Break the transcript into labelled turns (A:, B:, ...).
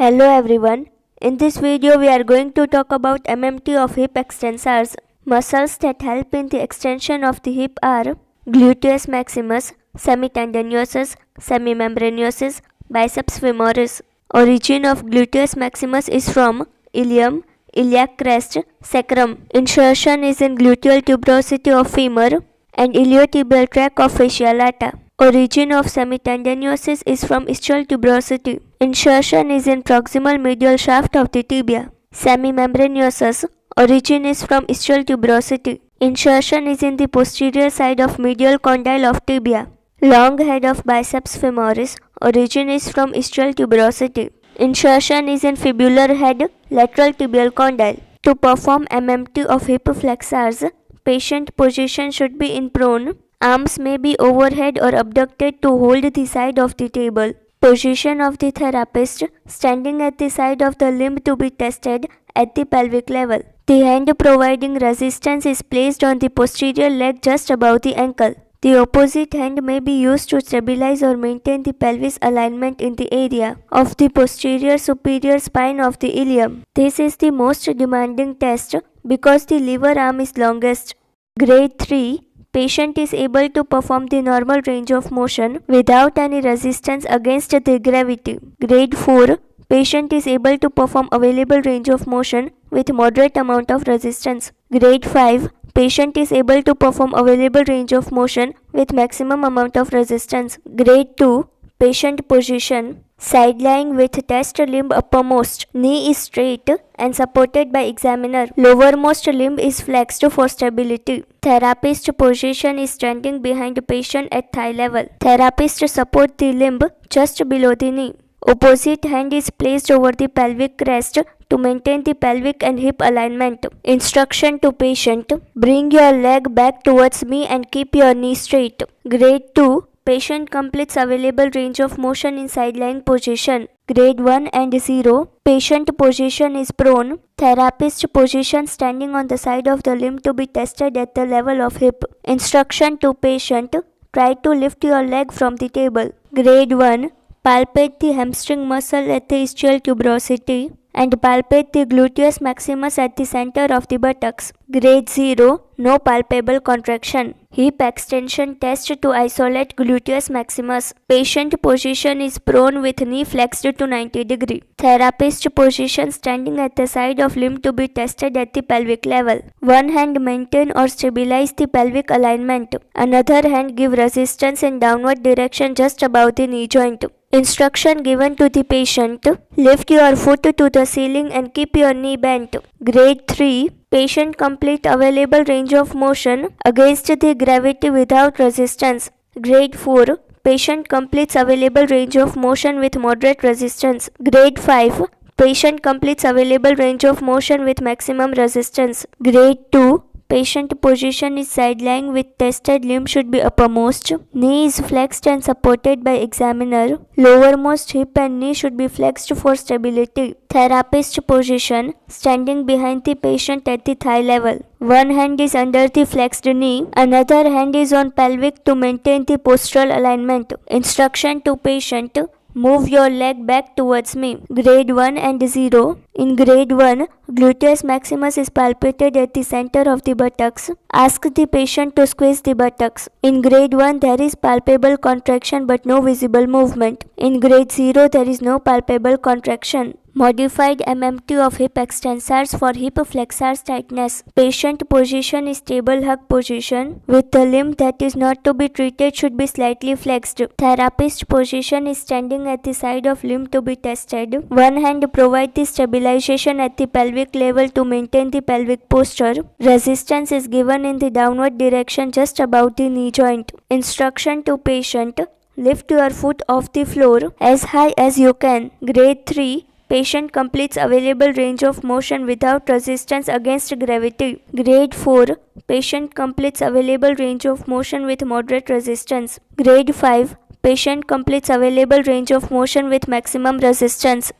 A: Hello everyone. In this video we are going to talk about MMT of hip extensors. Muscles that help in the extension of the hip are gluteus maximus, semitendinosus, semimembranosus, biceps femoris. Origin of gluteus maximus is from ilium, iliac crest, sacrum. Insertion is in gluteal tuberosity of femur and iliotibial tract of fascia lata. Origin of semitendinosus is from ischial tuberosity. Insertion is in proximal medial shaft of the tibia. Semimembranosus. Origin is from ischial tuberosity. Insertion is in the posterior side of medial condyle of tibia. Long head of biceps femoris. Origin is from ischial tuberosity. Insertion is in fibular head, lateral tibial condyle. To perform MMT of hip flexors, patient position should be in prone. Arms may be overhead or abducted to hold the side of the table. Position of the therapist, standing at the side of the limb to be tested at the pelvic level. The hand providing resistance is placed on the posterior leg just above the ankle. The opposite hand may be used to stabilize or maintain the pelvis alignment in the area of the posterior superior spine of the ilium. This is the most demanding test because the lever arm is longest. Grade 3. Patient is able to perform the normal range of motion without any resistance against the gravity. Grade 4. Patient is able to perform available range of motion with moderate amount of resistance. Grade 5. Patient is able to perform available range of motion with maximum amount of resistance. Grade 2. Patient position. Side lying with test limb uppermost. Knee is straight and supported by examiner. Lowermost limb is flexed for stability. Therapist position is standing behind patient at thigh level. Therapist support the limb just below the knee. Opposite hand is placed over the pelvic crest to maintain the pelvic and hip alignment. Instruction to patient. Bring your leg back towards me and keep your knee straight. Grade 2. Patient completes available range of motion in side lying position. Grade 1 and 0. Patient position is prone. Therapist position standing on the side of the limb to be tested at the level of hip. Instruction to patient. Try to lift your leg from the table. Grade 1. Palpate the hamstring muscle at the ischial tuberosity and palpate the gluteus maximus at the center of the buttocks. Grade 0. No palpable contraction. Hip extension test to isolate gluteus maximus. Patient position is prone with knee flexed to 90 degree. Therapist position standing at the side of limb to be tested at the pelvic level. One hand maintain or stabilize the pelvic alignment. Another hand give resistance in downward direction just above the knee joint. Instruction given to the patient. Lift your foot to the ceiling and keep your knee bent. Grade 3. Patient complete available range of motion against the gravity without resistance. Grade 4. Patient completes available range of motion with moderate resistance. Grade 5. Patient completes available range of motion with maximum resistance. Grade 2. Patient position is side lying with tested limb should be uppermost. Knee is flexed and supported by examiner. Lowermost hip and knee should be flexed for stability. Therapist position standing behind the patient at the thigh level. One hand is under the flexed knee. Another hand is on pelvic to maintain the postural alignment. Instruction to patient. Move your leg back towards me. Grade 1 and 0. In grade 1, gluteus maximus is palpated at the center of the buttocks. Ask the patient to squeeze the buttocks. In grade 1, there is palpable contraction but no visible movement. In grade 0, there is no palpable contraction. Modified MMT of hip extensors for hip flexors tightness. Patient position is stable hug position with the limb that is not to be treated should be slightly flexed. Therapist position is standing at the side of limb to be tested. One hand provide the stabilization at the pelvic level to maintain the pelvic posture. Resistance is given in the downward direction just above the knee joint. Instruction to patient. Lift your foot off the floor as high as you can. Grade 3. Patient completes available range of motion without resistance against gravity. Grade 4. Patient completes available range of motion with moderate resistance. Grade 5. Patient completes available range of motion with maximum resistance.